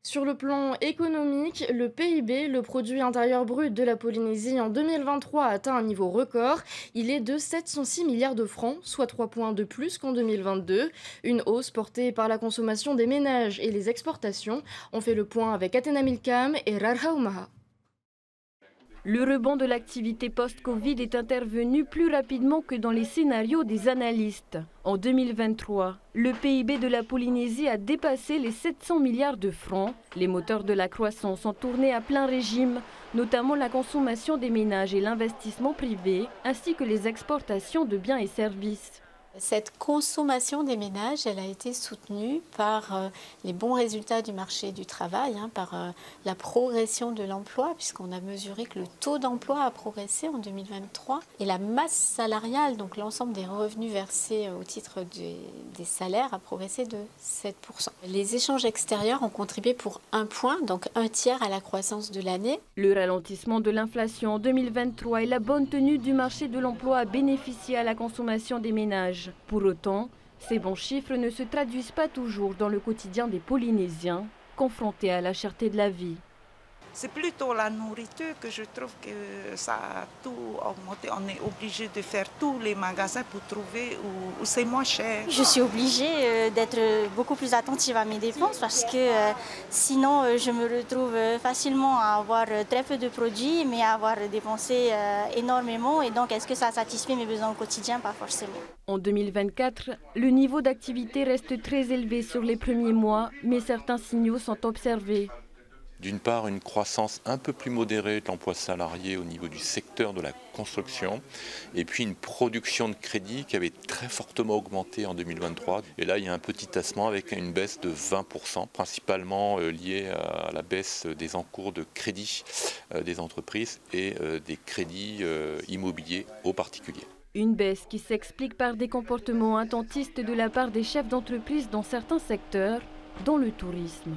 Sur le plan économique, le PIB, le produit intérieur brut de la Polynésie en 2023 a atteint un niveau record. Il est de 706 milliards de francs, soit 3 points de plus qu'en 2022. Une hausse portée par la consommation des ménages et les exportations. On fait le point avec Athéna Milcam et Rarha Oumaha. Le rebond de l'activité post-Covid est intervenu plus rapidement que dans les scénarios des analystes. En 2023, le PIB de la Polynésie a dépassé les 700 milliards de francs. Les moteurs de la croissance ont tourné à plein régime, notamment la consommation des ménages et l'investissement privé, ainsi que les exportations de biens et services. Cette consommation des ménages, elle a été soutenue par les bons résultats du marché du travail, par la progression de l'emploi, puisqu'on a mesuré que le taux d'emploi a progressé en 2023, et la masse salariale, donc l'ensemble des revenus versés au titre des salaires, a progressé de 7%. Les échanges extérieurs ont contribué pour 1 point, donc 1/3 à la croissance de l'année. Le ralentissement de l'inflation en 2023 et la bonne tenue du marché de l'emploi a bénéficié à la consommation des ménages. Pour autant, ces bons chiffres ne se traduisent pas toujours dans le quotidien des Polynésiens, confrontés à la cherté de la vie. C'est plutôt la nourriture que je trouve que ça a tout augmenté. On est obligé de faire tous les magasins pour trouver où c'est moins cher. Je suis obligée d'être beaucoup plus attentive à mes dépenses parce que sinon je me retrouve facilement à avoir très peu de produits mais à avoir dépensé énormément. Et donc est-ce que ça satisfait mes besoins au quotidien? Pas forcément. En 2024, le niveau d'activité reste très élevé sur les premiers mois, mais certains signaux sont observés. D'une part, une croissance un peu plus modérée de l'emploi salarié au niveau du secteur de la construction, et puis une production de crédit qui avait très fortement augmenté en 2023. Et là, il y a un petit tassement avec une baisse de 20%, principalement liée à la baisse des encours de crédit des entreprises et des crédits immobiliers aux particuliers. Une baisse qui s'explique par des comportements attentistes de la part des chefs d'entreprise dans certains secteurs, dont le tourisme.